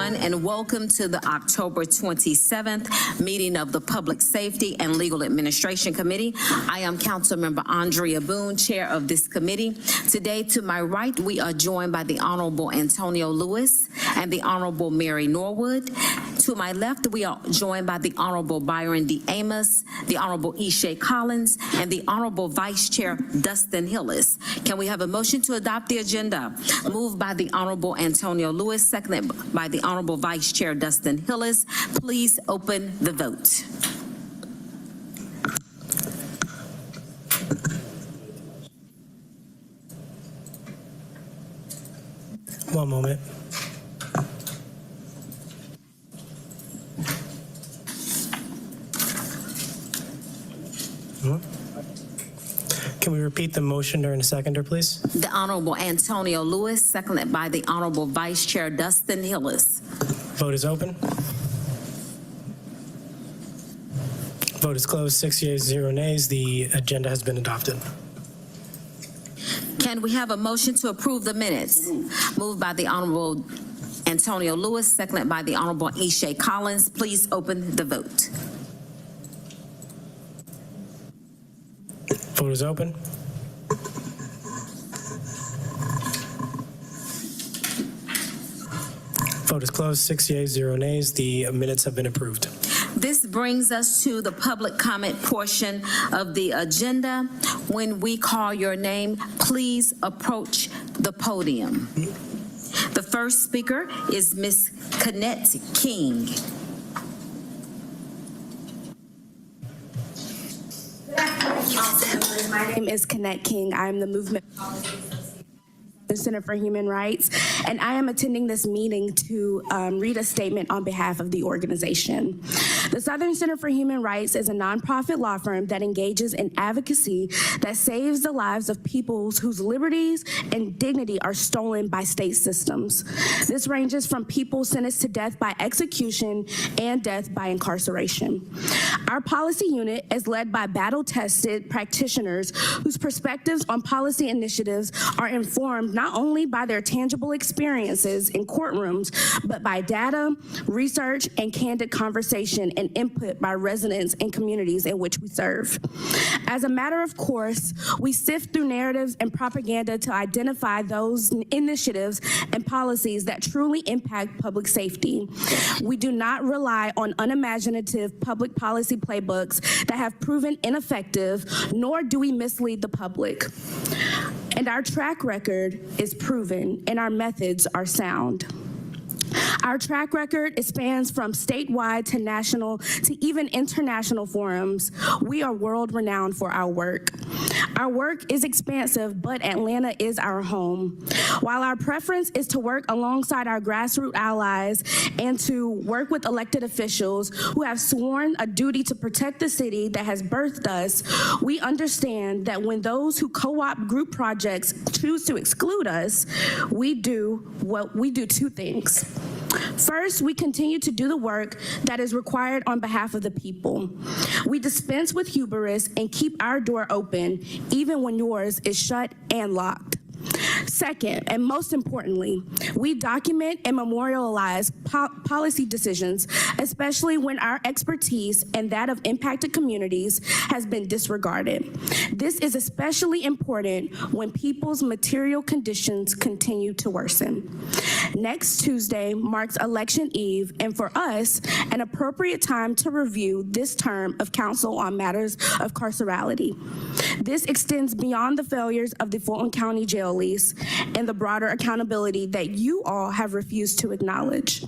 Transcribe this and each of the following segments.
everyone, and welcome to the October 27th meeting of the Public Safety and Legal Administration Committee. I am Councilmember Andrea Boone, chair of this committee. Today, to my right, we are joined by the Honorable Antonio Lewis and the Honorable Mary Norwood. To my left, we are joined by the Honorable Byron D. Amos, the Honorable Ishe Collins, and the Honorable Vice Chair Dustin Hillis. Can we have a motion to adopt the agenda? Moved by the Honorable Antonio Lewis, seconded by the Honorable Vice Chair Dustin Hillis. Please open the vote. One moment. Can we repeat the motion during the seconder, please? The Honorable Antonio Lewis, seconded by the Honorable Vice Chair Dustin Hillis. Vote is open. Vote is closed. 6 yeas, 0 nays. The agenda has been adopted. Can we have a motion to approve the minutes? Moved by the Honorable Antonio Lewis, seconded by the Honorable Ishe Collins. Please open the vote. Vote is open. Vote is closed. 6 yeas, 0 nays. The minutes have been approved. This brings us to the public comment portion of the agenda. When we call your name, please approach the podium. The first speaker is Ms. Kenneth King. My name is Kenneth King. I am the Movement Center for Human Rights, and I am attending this meeting to read a statement on behalf of the organization. The Southern Center for Human Rights is a nonprofit law firm that engages in advocacy that saves the lives of people whose liberties and dignity are stolen by state systems. This ranges from people sentenced to death by execution and death by incarceration. Our policy unit is led by battle-tested practitioners whose perspectives on policy initiatives are informed not only by their tangible experiences in courtrooms, but by data, research, and candid conversation and input by residents and communities in which we serve. As a matter of course, we sift through narratives and propaganda to identify those initiatives and policies that truly impact public safety. We do not rely on unimaginative public policy playbooks that have proven ineffective, nor do we mislead the public. And our track record is proven, and our methods are sound. Our track record spans from statewide to national to even international forums. We are world renowned for our work. Our work is expansive, but Atlanta is our home. While our preference is to work alongside our grassroots allies and to work with elected officials who have sworn a duty to protect the city that has birthed us, we understand that when those who co-opt group projects choose to exclude us, we do two things. First, we continue to do the work that is required on behalf of the people. We dispense with hubris and keep our door open, even when yours is shut and locked. Second, and most importantly, we document and memorialize policy decisions, especially when our expertise and that of impacted communities has been disregarded. This is especially important when people's material conditions continue to worsen. Next Tuesday marks Election Eve, and for us, an appropriate time to review this term of Council on Matters of Carcerality. This extends beyond the failures of the Fulton County Jail lease and the broader accountability that you all have refused to acknowledge.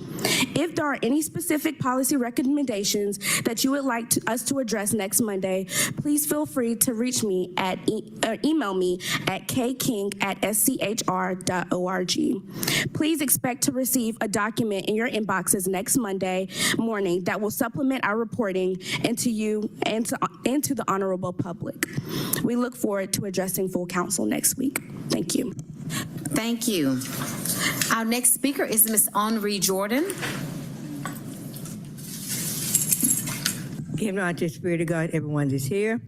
If there are any specific policy recommendations that you would like us to address next Monday, please feel free to reach me at email me at kking@schr.org. Please expect to receive a document in your inboxes next Monday morning that will supplement our reporting into you and to the honorable public. We look forward to addressing full council next week. Thank you. Thank you. Our next speaker is Ms. Henri Jordan. Give not the Spirit of God, everyone is here.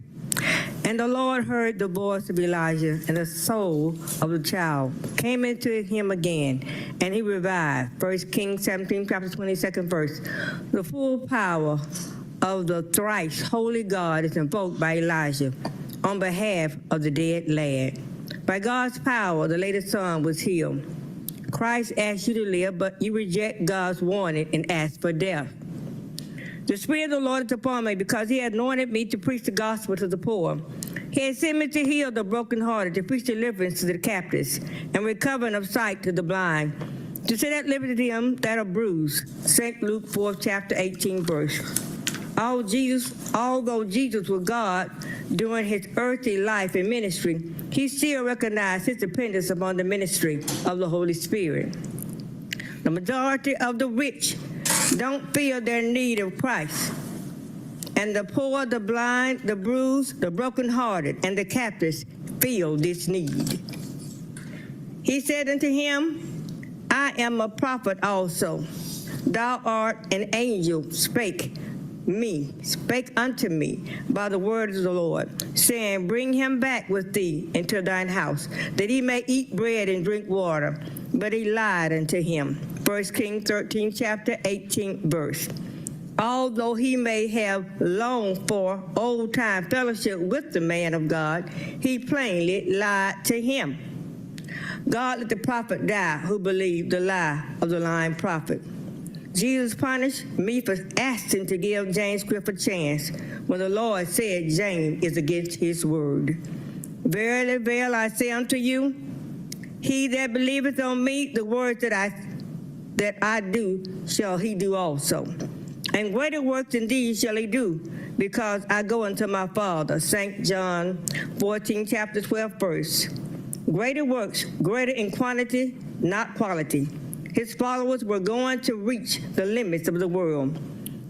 And the Lord heard the voice of Elijah, and the soul of the child came into him again. and he revived. 1 Kings 17, chapter 22nd verse. The full power of the thrice holy God is invoked by Elijah on behalf of the dead lad. By God's power, the latest son was healed. Christ asked you to live, but you reject God's warning and ask for death. The Spirit of the Lord is upon me because he has anointed me to preach the gospel to the poor. He has sent me to heal the brokenhearted, to preach deliverance to the captives, and recovering of sight to the blind, to set at liberty them that are bruised. St. Luke 4, chapter 18, verse. Although Jesus was God during his earthly life and ministry, he still recognized his dependence upon the ministry of the Holy Spirit. The majority of the rich don't feel their need of Christ, and the poor, the blind, the bruised, the brokenhearted, and the captives feel this need. He said unto him, I am a prophet also. Thou art an angel, spake unto me by the word of the Lord, saying, bring him back with thee into thine house, that he may eat bread and drink water. But he lied unto him. 1 Kings 13, chapter 18, verse. Although he may have longed for old-time fellowship with the man of God, he plainly lied to him. God let the prophet die who believed the lie of the lying prophet. Jesus punished me for asking to give James Cliff a chance when the Lord said James is against his word. Verily, verily, I say unto you, he that believeth on me, the words that I do, shall he do also. And greater works than these shall he do, because I go unto my Father. St. John 14, chapter 12, verse. Greater works, greater in quantity, not quality. His followers were going to reach the limits of the world.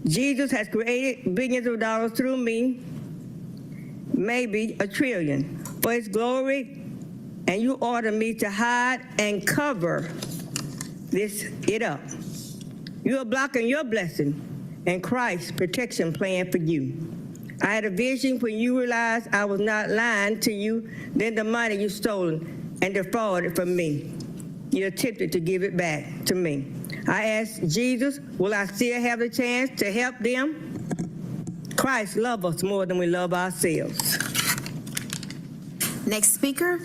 Jesus has created billions of dollars through me, maybe $1 trillion, for his glory, and you order me to hide and cover it up. You are blocking your blessing and Christ's protection plan for you. I had a vision when you realized I was not lying to you, then the money you stolen and defrauded from me. You attempted to give it back to me. I asked Jesus, will I still have the chance to help them? Christ loves us more than we love ourselves. Next speaker,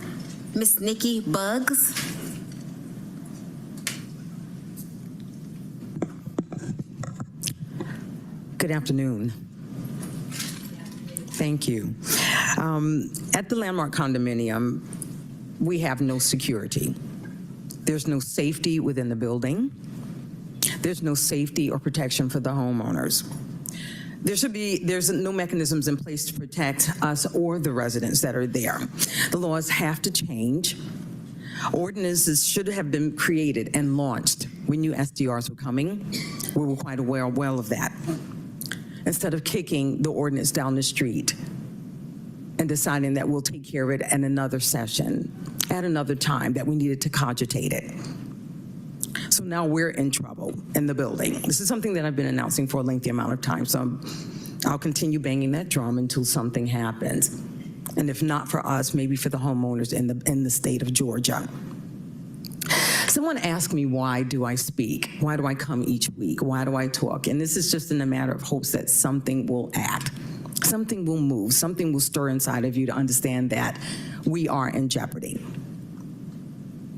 Ms. Nikki Buggs. Good afternoon. Thank you. At the Landmark condominium, we have no security. There's no safety within the building. There's no safety or protection for the homeowners. There's no mechanisms in place to protect us or the residents that are there. The laws have to change. Ordinances should have been created and launched. We knew SDRs were coming. We were quite aware well of that. Instead of kicking the ordinance down the street and deciding that we'll take care of it at another session, at another time, that we needed to cogitate it. So now we're in trouble in the building. This is something that I've been announcing for a lengthy amount of time, so I'll continue banging that drum until something happens. And if not for us, maybe for the homeowners in the state of Georgia. Someone asked me, why do I speak? Why do I come each week? Why do I talk? And this is just in a matter of hopes that something will act. Something will move, something will stir inside of you to understand that we are in jeopardy.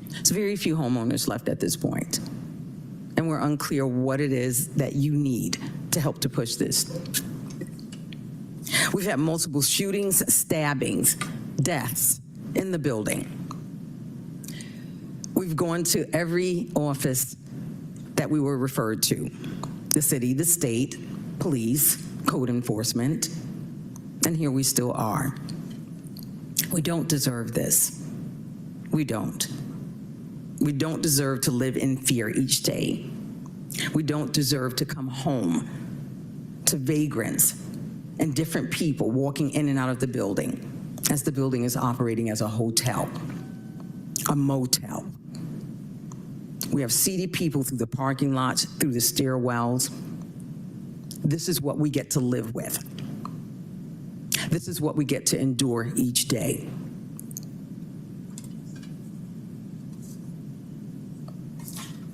There's very few homeowners left at this point, and we're unclear what it is that you need to help to push this. We've had multiple shootings, stabbings, deaths in the building. We've gone to every office that we were referred to, the city, the state, police, code enforcement, and here we still are. We don't deserve this. We don't. We don't deserve to live in fear each day. We don't deserve to come home to vagrants and different people walking in and out of the building as the building is operating as a hotel, a motel. We have seedy people through the parking lots, through the stairwells. This is what we get to live with. This is what we get to endure each day.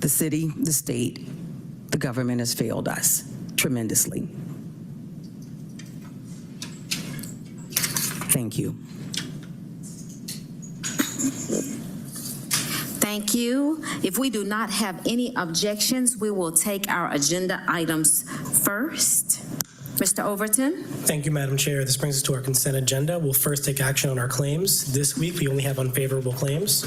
The city, the state, the government has failed us tremendously. Thank you. Thank you. If we do not have any objections, we will take our agenda items first. Mr. Overton? Thank you, Madam Chair. This brings us to our consent agenda. We'll first take action on our claims. This week, we only have unfavorable claims.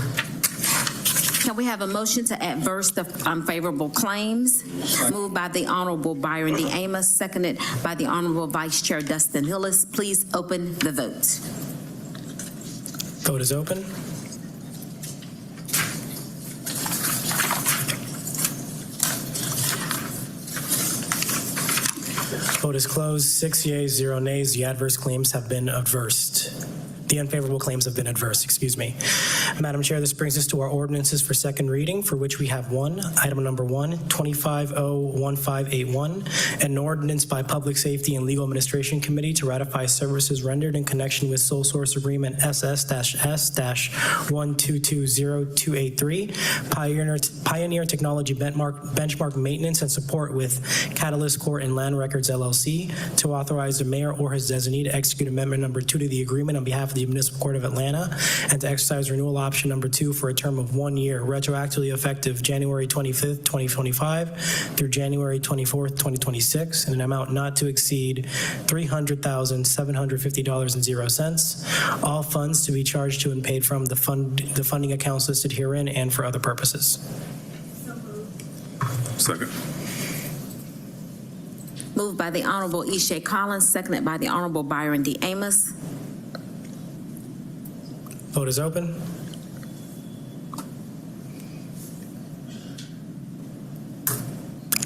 Can we have a motion to adverse the unfavorable claims? Moved by the Honorable Byron D. Amos, seconded by the Honorable Vice Chair Dustin Hillis. Please open the vote. Vote is open. Vote is closed. 6 yeas, 0 nays. The adverse claims have been adversed. The unfavorable claims have been adverse, excuse me. Madam Chair, this brings us to our ordinances for second reading, for which we have one. Item number 1, 25-01581, an ordinance by Public Safety and Legal Administration Committee to ratify services rendered in connection with sole source agreement SS-S-1220283, Pioneer Technology benchmark maintenance and support with Catalyst Court and Land Records LLC, to authorize the mayor or his designee to execute amendment number 2 to the agreement on behalf of the Municipal Court of Atlanta, and to exercise renewal option number 2 for a term of 1 year, retroactively effective January 25th, 2025 through January 24th, 2026, in an amount not to exceed $300,750.00. All funds to be charged to and paid from the funding accounts listed herein and for other purposes. Second. Moved by the Honorable Ishe Collins, seconded by the Honorable Byron D. Amos. Vote is open.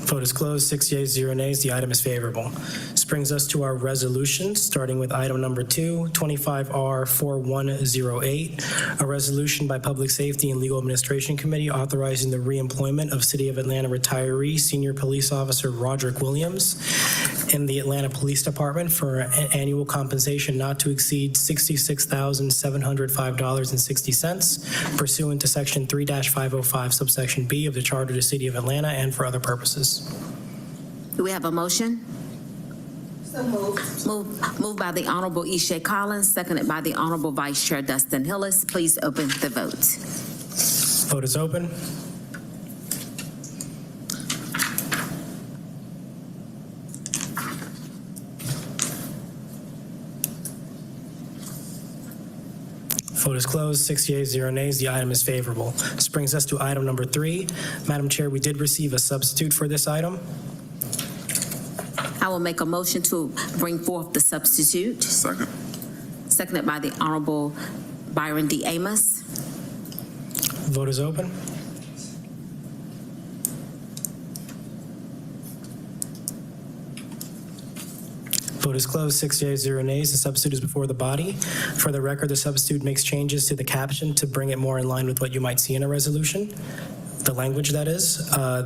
Vote is closed. 6 yeas, 0 nays. The item is favorable. This brings us to our resolutions, starting with item number 2, 25R4108, a resolution by Public Safety and Legal Administration Committee authorizing the reemployment of City of Atlanta retiree Senior Police Officer Roderick Williams in the Atlanta Police Department for an annual compensation not to exceed $66,705.60 pursuant to Section 3-505 subsection B of the Charter of the City of Atlanta and for other purposes. Do we have a motion? So moved. Moved by the Honorable Ishe Collins, seconded by the Honorable Vice Chair Dustin Hillis. Please open the vote. Vote is open. Vote is closed. 6 yeas, 0 nays. The item is favorable. This brings us to item number 3. Madam Chair, we did receive a substitute for this item. I will make a motion to bring forth the substitute, Second. seconded by the Honorable Byron D. Amos. Vote is open. Vote is closed. 6 yeas, 0 nays. The substitute is before the body. For the record, the substitute makes changes to the caption to bring it more in line with what you might see in a resolution. The language, that is.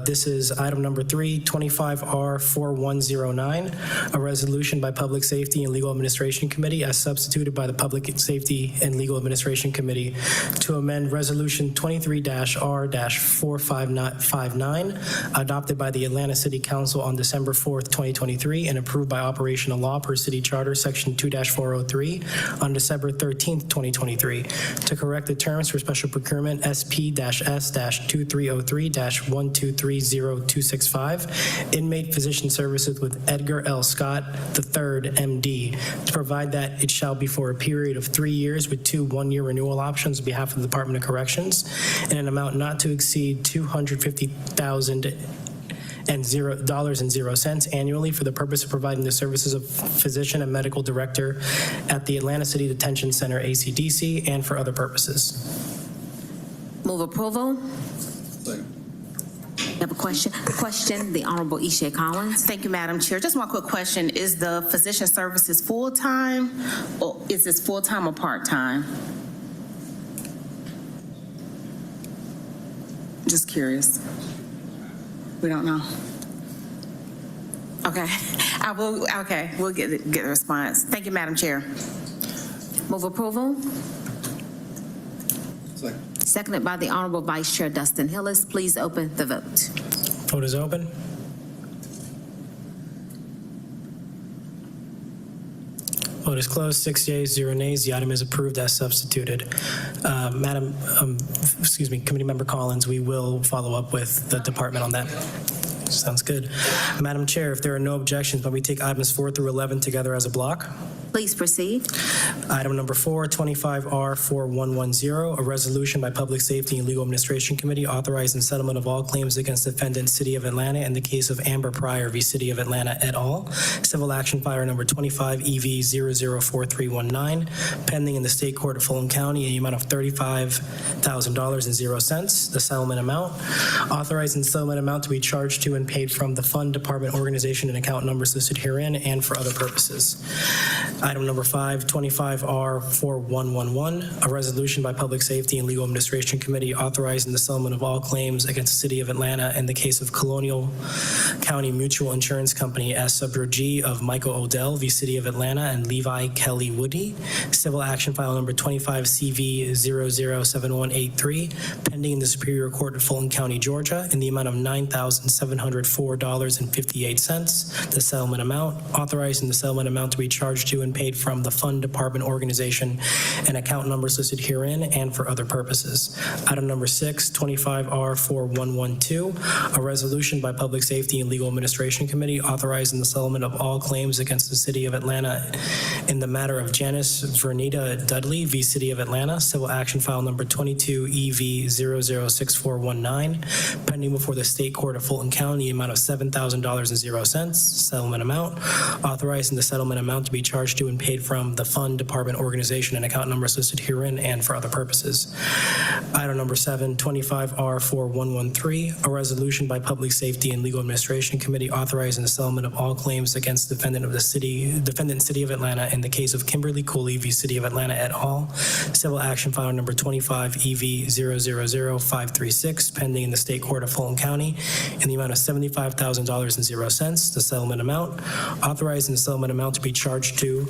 This is item number 3, 25R4109, a resolution by Public Safety and Legal Administration Committee as substituted by the Public Safety and Legal Administration Committee to amend Resolution 23-R-4559 adopted by the Atlanta City Council on December 4th, 2023 and approved by operational law per City Charter Section 2-403 on December 13th, 2023 to correct the terms for special procurement SP-S-2303-1230-265 inmate physician services with Edgar L. Scott III, MD, to provide that it shall be for a period of 3 years with 2 one-year renewal options on behalf of the Department of Corrections in an amount not to exceed $250,000 annually for the purpose of providing the services of physician and medical director at the Atlanta City Detention Center, ACDC, and for other purposes. Move approval. You have a question? The Honorable Ishe Collins. Thank you, Madam Chair. Just one quick question. Is the physician services full-time, or is this full-time or part-time? Just curious. We don't know. Okay. We'll get the response. Thank you, Madam Chair. Move approval. seconded by the Honorable Vice Chair Dustin Hillis. Please open the vote. Vote is open. Vote is closed. 6 yeas, 0 nays. The item is approved as substituted. Committee Member Collins, we will follow up with the department on that. Sounds good. Madam Chair, if there are no objections, may we take items 4 through 11 together as a block? Please proceed. Item number 4, 25R4110, a resolution by Public Safety and Legal Administration Committee authorizing settlement of all claims against defendant City of Atlanta in the case of Amber Pryor v. City of Atlanta et al. Civil action file number 25 EV004319, pending in the State Court of Fulton County in the amount of $35,000.00. The settlement amount, authorizing the settlement amount to be charged to and paid from the fund, department, organization, and account numbers listed herein and for other purposes. Item number 5, 25R4111, a resolution by Public Safety and Legal Administration Committee authorizing the settlement of all claims against the City of Atlanta in the case of Colonial County Mutual Insurance Company as Subro G of Michael Odell v. City of Atlanta and Levi Kelly Woody. Civil action file number 25 CV007183, pending in the Superior Court of Fulton County, Georgia, in the amount of $9,704.58. The settlement amount, authorizing the settlement amount to be charged to and paid from the fund, department, organization, and account numbers listed herein and for other purposes. Item number 6, 25R4112, a resolution by Public Safety and Legal Administration Committee authorizing the settlement of all claims against the City of Atlanta in the matter of Janice Vernita Dudley v. City of Atlanta, civil action file number 22 EV006419, pending before the State Court of Fulton County, the amount of $7,000.00. Settlement amount, authorizing the settlement amount to be charged to and paid from the fund, department, organization, and account numbers listed herein and for other purposes. Item number 7, 25R4113, a resolution by Public Safety and Legal Administration Committee authorizing the settlement of all claims against defendant City of Atlanta in the case of Kimberly Cooley v. City of Atlanta et al. Civil action file number 25 EV000536, pending in the State Court of Fulton County in the amount of $75,000.00. The settlement amount, authorizing the settlement amount to be charged to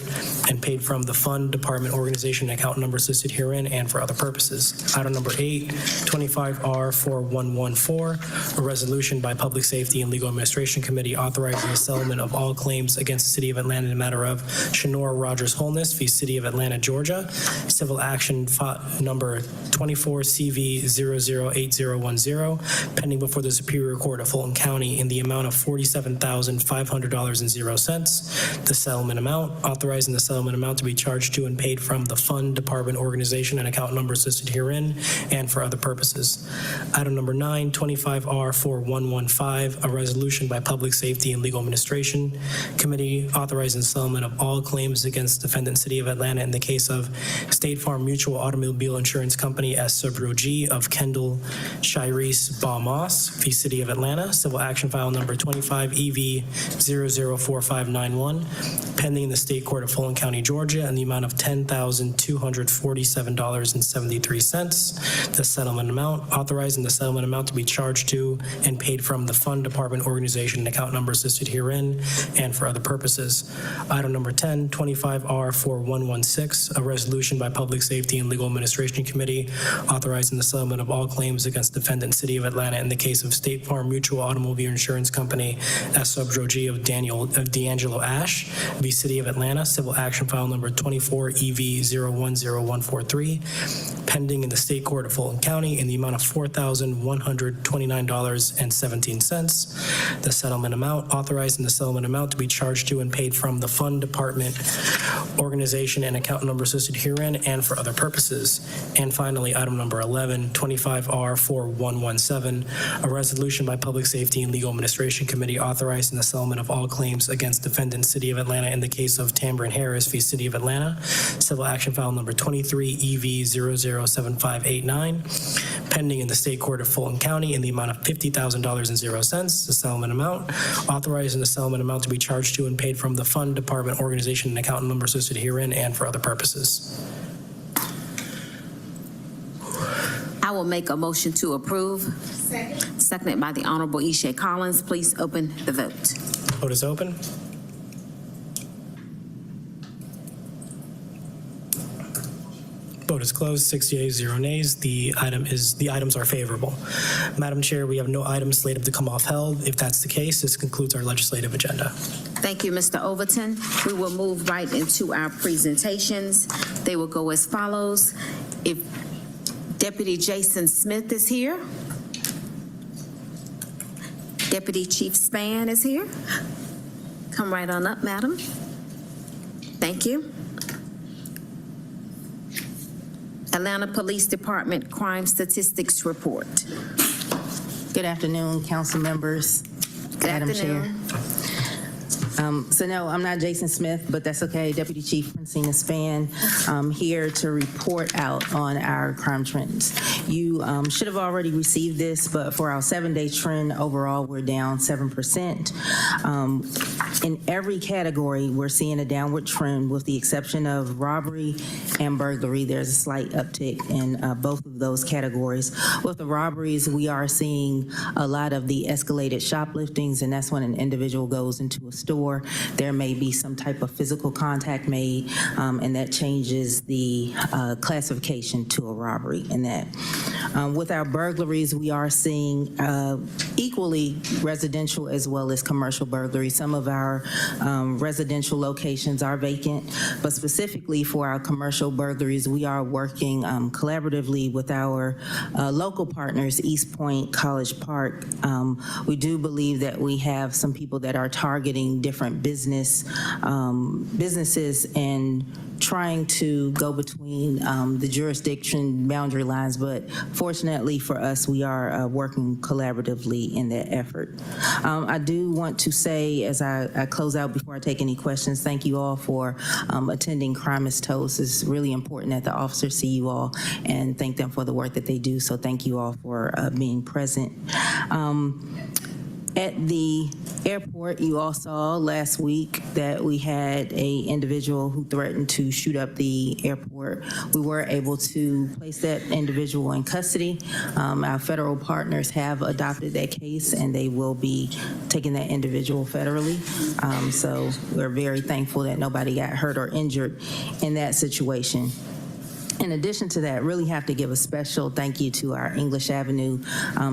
and paid from the fund, department, organization, and account numbers listed herein and for other purposes. Item number 8, 25R4114, a resolution by Public Safety and Legal Administration Committee authorizing the settlement of all claims against the City of Atlanta in the matter of Shanora Rogers Holness v. City of Atlanta, Georgia. Civil action number 24 CV008010, pending before the Superior Court of Fulton County in the amount of $47,500.00. The settlement amount, authorizing the settlement amount to be charged to and paid from the fund, department, organization, and account numbers listed herein and for other purposes. Item number 9, 25R4115, a resolution by Public Safety and Legal Administration Committee authorizing the settlement of all claims against defendant City of Atlanta in the case of State Farm Mutual Automobile Insurance Company as Subro G of Kendall Shirese Moss v. City of Atlanta, civil action file number 25 EV004591, pending in the State Court of Fulton County, Georgia, in the amount of $10,247.73. The settlement amount, authorizing the settlement amount to be charged to and paid from the fund, department, organization, and account numbers listed herein and for other purposes. Item number 10, 25R4116, a resolution by Public Safety and Legal Administration Committee authorizing the settlement of all claims against defendant City of Atlanta in the case of State Farm Mutual Automobile Insurance Company as Subro G of D'Angelo Ash v. City of Atlanta, civil action file number 24 EV010143, pending in the State Court of Fulton County in the amount of $4,129.17. The settlement amount, authorizing the settlement amount to be charged to and paid from the fund, department, organization, and account numbers listed herein and for other purposes. And finally, item number 11, 25R4117, a resolution by Public Safety and Legal Administration Committee authorizing the settlement of all claims against defendant City of Atlanta in the case of Tamron Harris v. City of Atlanta, civil action file number 23 EV007589, pending in the State Court of Fulton County in the amount of $50,000.00. The settlement amount, authorizing the settlement amount to be charged to and paid from the fund, department, organization, and account numbers listed herein and for other purposes. I will make a motion to approve. Seconded by the Honorable Ishe Collins. Please open the vote. Vote is open. Vote is closed. 6 yeas, 0 nays. The items are favorable. Madam Chair, we have no items slated to come off held. If that's the case, this concludes our legislative agenda. Thank you, Mr. Overton. We will move right into our presentations. They will go as follows. If Deputy Jason Smith is here. Deputy Chief Spann is here. Come right on up, madam. Thank you. Atlanta Police Department Crime Statistics Report. Good afternoon, council members. Good afternoon. So no, I'm not Jason Smith, but that's okay. Deputy Chief Francina Spann, here to report out on our crime trends. You should have already received this, but for our 7-day trend overall, we're down 7%. In every category, we're seeing a downward trend with the exception of robbery and burglary. There's a slight uptick in both of those categories. With the robberies, we are seeing a lot of the escalated shopliftings, and that's when an individual goes into a store. There may be some type of physical contact made, and that changes the classification to a robbery in that. With our burglaries, we are seeing equally residential as well as commercial burglaries. Some of our residential locations are vacant, but specifically for our commercial burglaries, we are working collaboratively with our local partners, East Point, College Park. We do believe that we have some people that are targeting different businesses and trying to go between the jurisdiction boundary lines, but fortunately for us, we are working collaboratively in that effort. I do want to say, as I close out before I take any questions, thank you all for attending Crime is Toast. It's really important that the officers see you all and thank them for the work that they do, so thank you all for being present. At the airport, you all saw last week that we had an individual who threatened to shoot up the airport. We were able to place that individual in custody. Our federal partners have adopted that case, and they will be taking that individual federally. So we're very thankful that nobody got hurt or injured in that situation. In addition to that, really have to give a special thank you to our English Avenue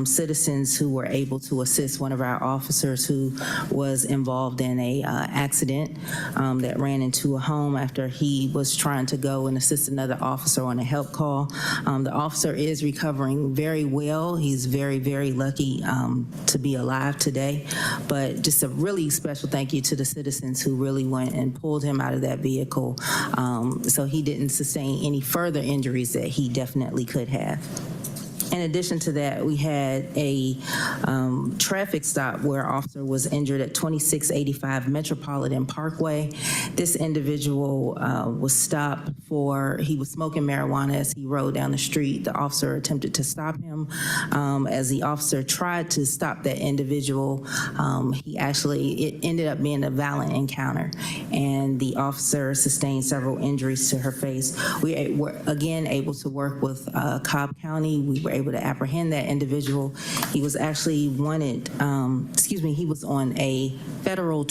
citizens who were able to assist one of our officers who was involved in a accident that ran into a home after he was trying to go and assist another officer on a help call. The officer is recovering very well. He's very, very lucky to be alive today. But just a really special thank you to the citizens who really went and pulled him out of that vehicle so he didn't sustain any further injuries that he definitely could have. In addition to that, we had a traffic stop where an officer was injured at 2685 Metropolitan Parkway. This individual was stopped he was smoking marijuana as he rode down the street. The officer attempted to stop him. As the officer tried to stop that individual, it ended up being a violent encounter, and the officer sustained several injuries to her face. We were again able to work with Cobb County. We were able to apprehend that individual. He was actually wanted, he was on a federal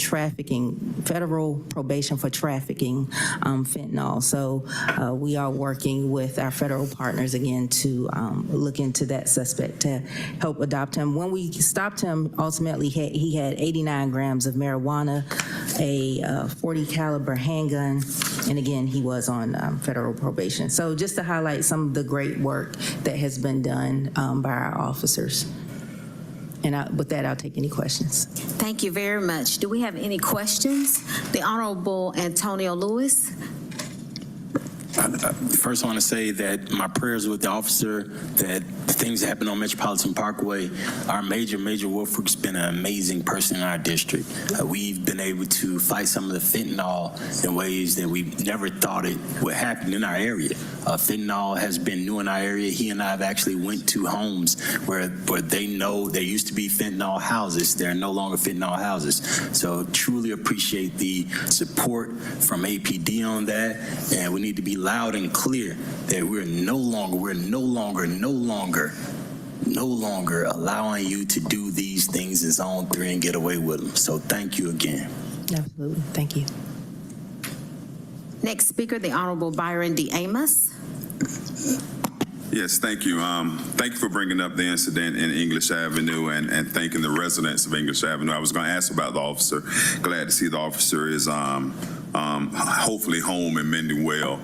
probation for trafficking fentanyl. So we are working with our federal partners again to look into that suspect to help adopt him. When we stopped him, ultimately he had 89 grams of marijuana, a 40 caliber handgun, and again, he was on federal probation. So just to highlight some of the great work that has been done by our officers. And with that, I'll take any questions. Thank you very much. Do we have any questions? The Honorable Antonio Lewis. First, I want to say that my prayers with the officer, that the things that happen on Metropolitan Parkway, our Major Wolford's been an amazing person in our district. We've been able to fight some of the fentanyl in ways that we never thought it would happen in our area. Fentanyl has been new in our area. He and I have actually went to homes where they know there used to be fentanyl houses. There are no longer fentanyl houses. So truly appreciate the support from APD on that, and we need to be loud and clear that we're no longer allowing you to do these things in Zone 3 and get away with them. So thank you again. Absolutely. Thank you. Next speaker, the Honorable Byron D. Amos. Yes, thank you. Thank you for bringing up the incident in English Avenue and thanking the residents of English Avenue. I was going to ask about the officer. Glad to see the officer is hopefully home and mending well.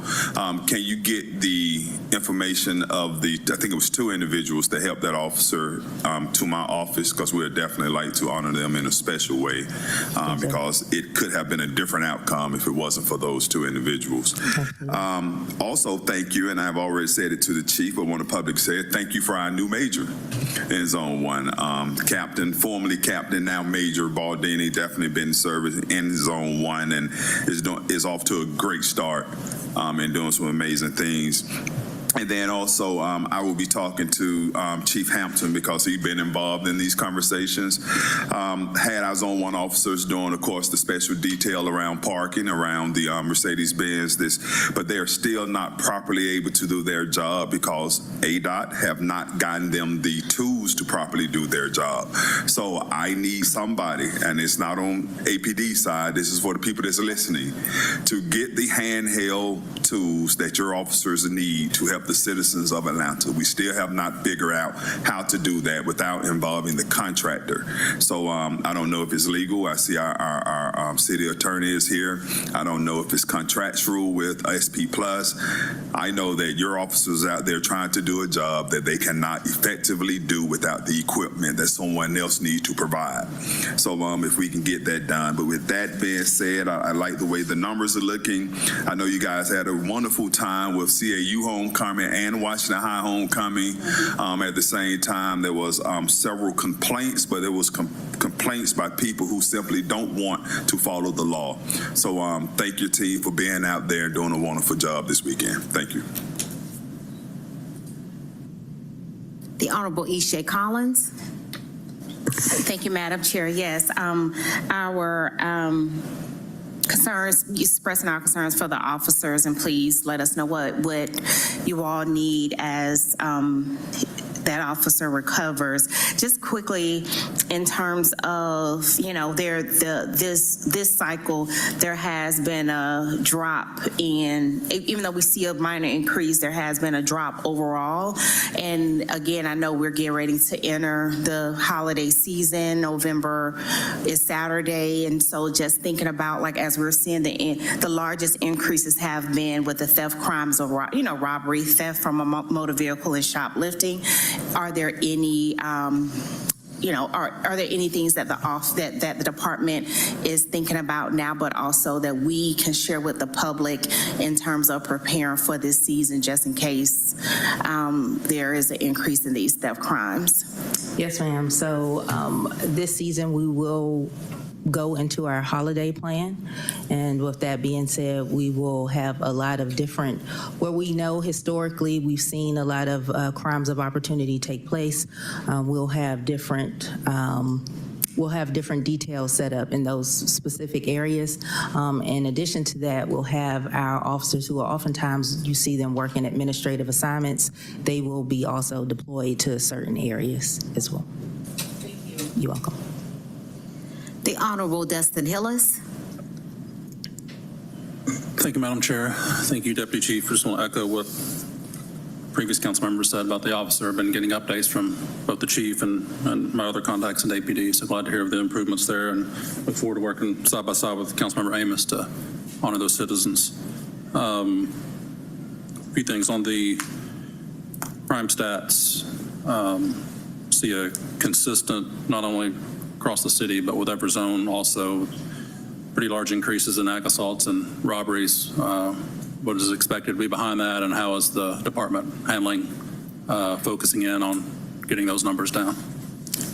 Can you get the information of I think it was 2 individuals that helped that officer to my office, because we would definitely like to honor them in a special way, because it could have been a different outcome if it wasn't for those 2 individuals. Also, thank you, and I've already said it to the chief, but want the public to say it, thank you for our new major in Zone 1. Captain, formerly Captain, now Major Baldini, definitely been in service in Zone 1 and is off to a great start and doing some amazing things. And then also, I will be talking to Chief Hampton, because he's been involved in these conversations. Had our Zone 1 officers doing, of course, the special detail around parking, around the Mercedes-Benz, but they're still not properly able to do their job because ADOT have not gotten them the tools to properly do their job. So I need somebody, and it's not on APD side, this is for the people that's listening, to get the handheld tools that your officers need to help the citizens of Atlanta. We still have not figured out how to do that without involving the contractor. So I don't know if it's legal. I see our city attorney is here. I don't know if it's contractual with SP Plus. I know that your officers out there trying to do a job that they cannot effectively do without the equipment that someone else needs to provide. So if we can get that done. But with that being said, I like the way the numbers are looking. I know you guys had a wonderful time with CAU homecoming and Washington High homecoming. At the same time, there was several complaints, but there was complaints by people who simply don't want to follow the law. So thank your team for being out there and doing a wonderful job this weekend. Thank you. The Honorable Isha Collins. Thank you, Madam Chair. Yes, our concerns, expressing our concerns for the officers, and please let us know what you all need as that officer recovers. Just quickly, in terms of, this cycle, there has been a drop in, even though we see a minor increase, there has been a drop overall. And again, I know we're getting ready to enter the holiday season. November is Saturday, and so just thinking about, like, as we're seeing the largest increases have been with the theft crimes of robbery, theft from a motor vehicle, and shoplifting. Are there any are there any things that the department is thinking about now, but also that we can share with the public in terms of preparing for this season, just in case there is an increase in these theft crimes? Yes, ma'am. So this season we will go into our holiday plan, and with that being said, we will have a lot of different, where we know historically we've seen a lot of crimes of opportunity take place. We'll have different details set up in those specific areas. In addition to that, we'll have our officers who are oftentimes, you see them working administrative assignments. They will be also deployed to certain areas as well. Thank you. You're welcome. The Honorable Dustin Hillis. Thank you, Madam Chair. Thank you, Deputy Chief. I just want to echo what previous council members said about the officer. I've been getting updates from both the chief and my other contacts in APD, so glad to hear of the improvements there, and look forward to working side by side with Councilmember Amos to honor those citizens. A few things on the crime stats. See a consistent, not only across the city, but with every zone, also pretty large increases in ag assaults and robberies. What is expected to be behind that, and how is the department handling, focusing in on getting those numbers down?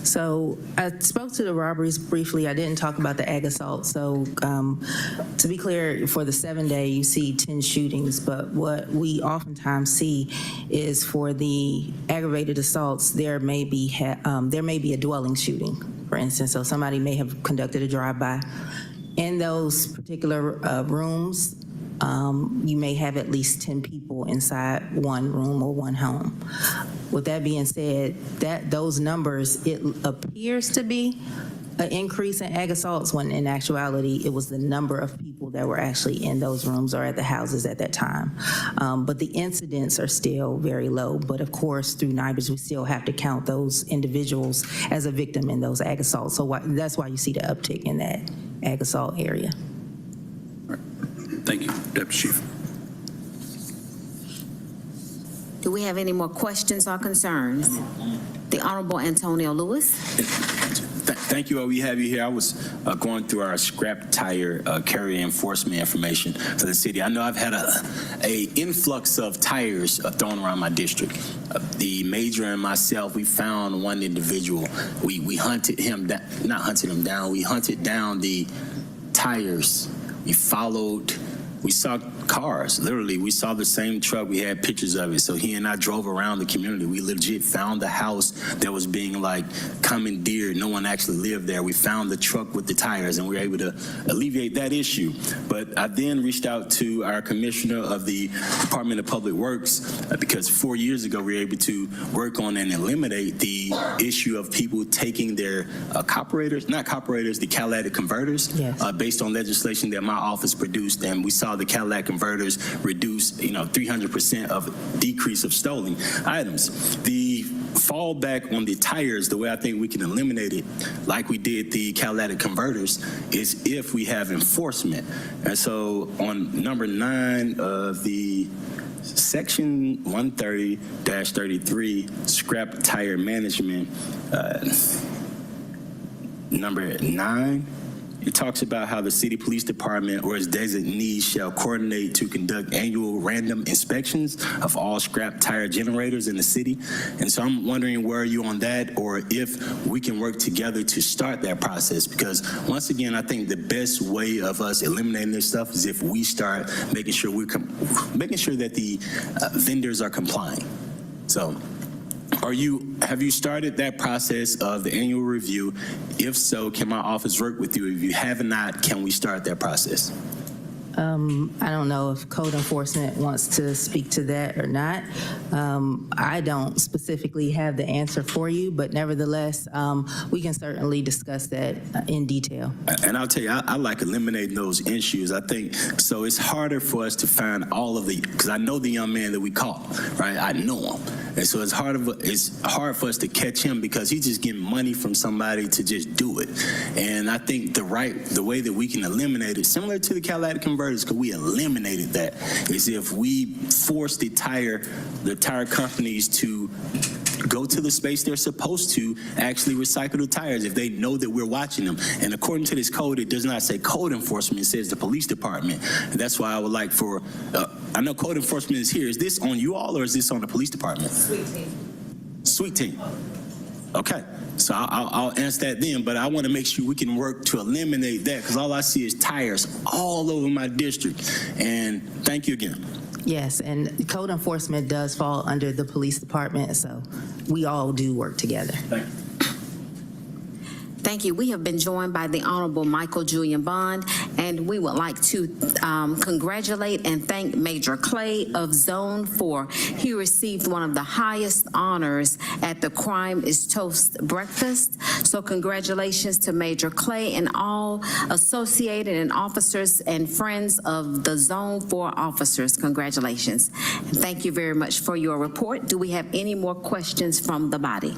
So I spoke to the robberies briefly. I didn't talk about the ag assault. So to be clear, for the 7-day, you see 10 shootings. But what we oftentimes see is for the aggravated assaults, there may be a dwelling shooting, for instance. So somebody may have conducted a drive-by. In those particular rooms, you may have at least 10 people inside one room or one home. With that being said, those numbers, it appears to be an increase in ag assaults when in actuality it was the number of people that were actually in those rooms or at the houses at that time. But the incidents are still very low. But of course, through NIBUS, we still have to count those individuals as a victim in those ag assaults. So that's why you see the uptick in that ag assault area. Thank you, Deputy Chief. Do we have any more questions or concerns? The Honorable Antonio Lewis. Thank you. We have you here. I was going through our scrap tire carrier enforcement information for the city. I know I've had a influx of tires thrown around my district. The major and myself, we found one individual. We hunted him down, not hunted him down. We hunted down the tires. We followed. We saw cars, literally. We saw the same truck. We had pictures of it. So he and I drove around the community. We legit found the house that was being like commandeered. No one actually lived there. We found the truck with the tires and we were able to alleviate that issue. But I then reached out to our commissioner of the Department of Public Works because 4 years ago we were able to work on and eliminate the issue of people taking their the catalytic converters, Yes. Based on legislation that my office produced. And we saw the catalytic converters reduce, 300% of decrease of stolen items. The fallback on the tires, the way I think we can eliminate it, like we did the catalytic converters, is if we have enforcement. And so on number 9 of the Section 130-33, scrap tire management, number 9, it talks about how the city police department or its designees shall coordinate to conduct annual random inspections of all scrap tire generators in the city. And so I'm wondering where are you on that, or if we can work together to start that process, because once again, I think the best way of us eliminating this stuff is if we start making sure that the vendors are complying. So have you started that process of the annual review? If so, can my office work with you? If you have not, can we start that process? I don't know if code enforcement wants to speak to that or not. I don't specifically have the answer for you, but nevertheless, we can certainly discuss that in detail. And I'll tell you, I like eliminating those issues. I think, so it's harder for us to find all of because I know the young man that we caught, right? I know him. And so it's hard for us to catch him because he's just getting money from somebody to just do it. And I think the way that we can eliminate it, similar to the catalytic converters, because we eliminated that, is if we force the tire companies to go to the space they're supposed to actually recycle the tires if they know that we're watching them. And according to this code, it does not say code enforcement, it says the police department. And that's why I would like for, I know code enforcement is here. Is this on you all or is this on the police department? Sweet team. Okay. So I'll answer that then, but I want to make sure we can work to eliminate that because all I see is tires all over my district. And thank you again. Yes, and code enforcement does fall under the police department, so we all do work together. Thank you. Thank you. We have been joined by the Honorable Michael Julian Bond, and we would like to congratulate and thank Major Clay of Zone 4. He received one of the highest honors at the Crime is Toast breakfast. So congratulations to Major Clay and all associated and officers and friends of the Zone 4 officers. Congratulations. And thank you very much for your report. Do we have any more questions from the body?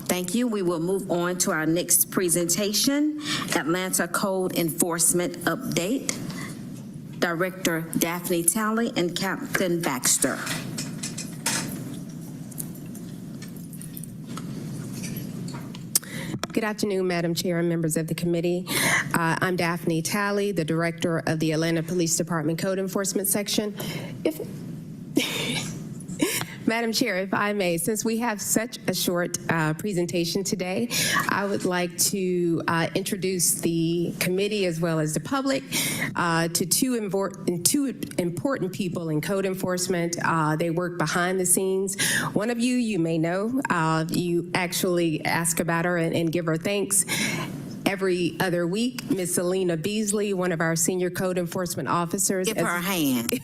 Thank you. We will move on to our next presentation, Atlanta Code Enforcement Update. Director Daphne Talley and Captain Baxter. Good afternoon, Madam Chair and members of the committee. I'm Daphne Talley, the Director of the Atlanta Police Department Code Enforcement Section. Madam Chair, if I may, since we have such a short presentation today, I would like to introduce the committee as well as the public to two important people in code enforcement. They work behind the scenes. One of you may know. You actually ask about her and give her thanks. Every other week, Ms. Selena Beasley, one of our senior code enforcement officers. Give her a hand.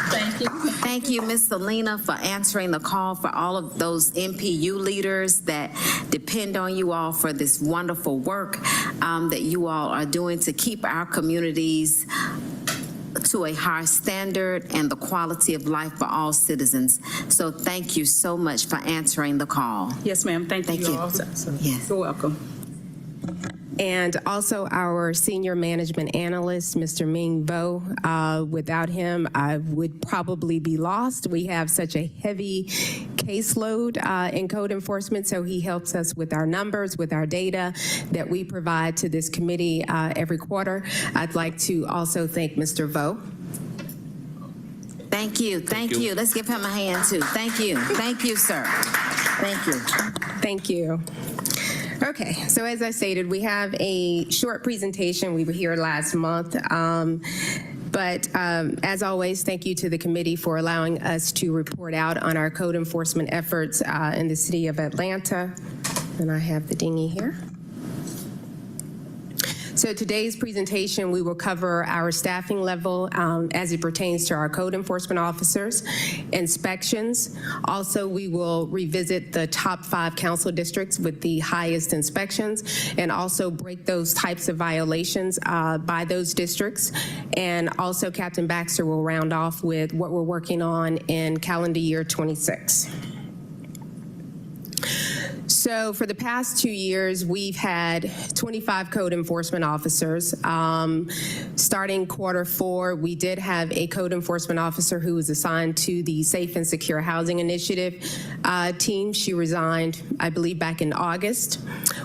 Thank Thank you, Ms. Selena, for answering the call, for all of those MPU leaders that depend on you all for this wonderful work that you all are doing to keep our communities to a high standard and the quality of life for all citizens. So thank you so much for answering the call. Yes, ma'am. Thank you. You. Yes. You're welcome. And also our senior management analyst, Mr. Ming Vo. Without him, I would probably be lost. We have such a heavy caseload in code enforcement, so he helps us with our numbers, with our data that we provide to this committee every quarter. I'd like to also thank Mr. Vo. Thank you. Thank you. Let's give him a hand, too. Thank you. Thank you, sir. Thank you. Thank you. Okay, so as I stated, we have a short presentation. We were here last month. But as always, thank you to the committee for allowing us to report out on our code enforcement efforts in the city of Atlanta. And I have the dinghy here. So today's presentation, we will cover our staffing level as it pertains to our code enforcement officers, inspections. Also, we will revisit the top 5 council districts with the highest inspections, and also break those types of violations by those districts. And also, Captain Baxter will round off with what we're working on in calendar year 26. So for the past 2 years, we've had 25 code enforcement officers. Starting Q4, we did have a code enforcement officer who was assigned to the Safe and Secure Housing Initiative team. She resigned, I believe, back in August.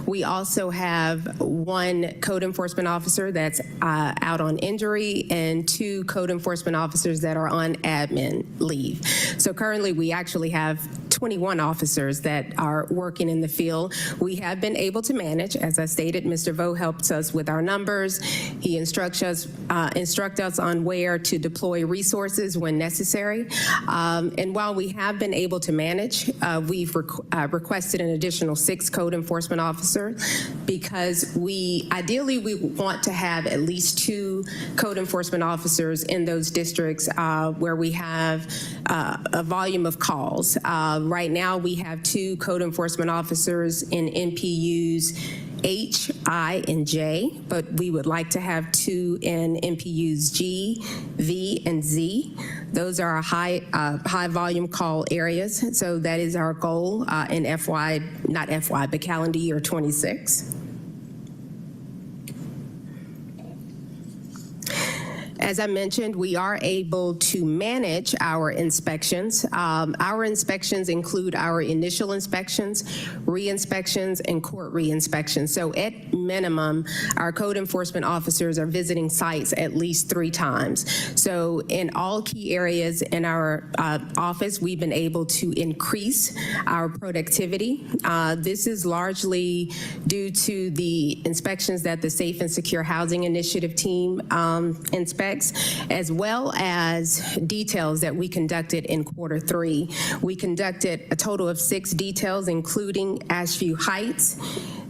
We also have 1 code enforcement officer that's out on injury and 2 code enforcement officers that are on admin leave. So currently, we actually have 21 officers that are working in the field. We have been able to manage. As I stated, Mr. Vo helps us with our numbers. He instructs us on where to deploy resources when necessary. And while we have been able to manage, we've requested an additional 6 code enforcement officers because ideally we want to have at least 2 code enforcement officers in those districts where we have a volume of calls. Right now, we have 2 code enforcement officers in MPUs H, I, and J, but we would like to have 2 in MPUs G, V, and Z. Those are our high volume call areas. So that is our goal in but calendar year 26. As I mentioned, we are able to manage our inspections. Our inspections include our initial inspections, re-inspections, and court re-inspections. So at minimum, our code enforcement officers are visiting sites at least 3 times. So in all key areas in our office, we've been able to increase our productivity. This is largely due to the inspections that the Safe and Secure Housing Initiative team inspects, as well as details that we conducted in Q3. We conducted a total of 6 details, including Ashview Heights,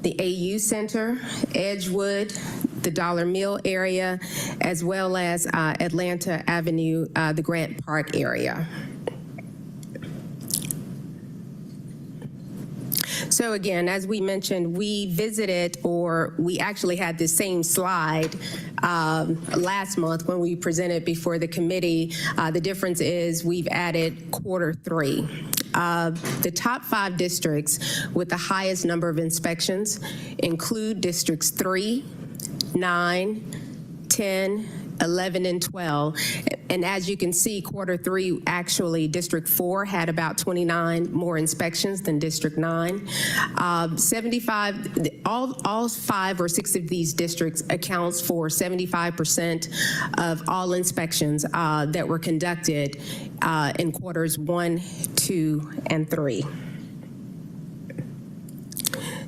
the AU Center, Edgewood, the Dollar Mill area, as well as Atlanta Avenue, the Grant Park area. So again, as we mentioned, we actually had the same slide last month when we presented before the committee. The difference is we've added Q3. The top 5 districts with the highest number of inspections include districts 3, 9, 10, 11, and 12. And as you can see, Q3, actually, District 4 had about 29 more inspections than District 9. 75, all 5 or 6 of these districts accounts for 75% of all inspections that were conducted in quarters 1, 2, and 3.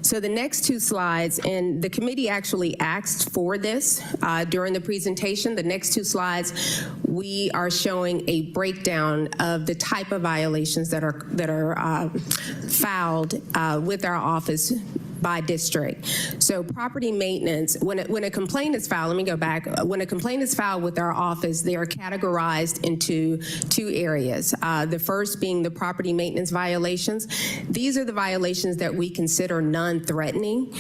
So the next 2 slides, and the committee actually asked for this during the presentation. The next 2 slides, we are showing a breakdown of the type of violations that are filed with our office by district. So property maintenance, when a complaint is filed, let me go back. When a complaint is filed with our office, they are categorized into two areas. The first being the property maintenance violations. These are the violations that we consider non-threatening.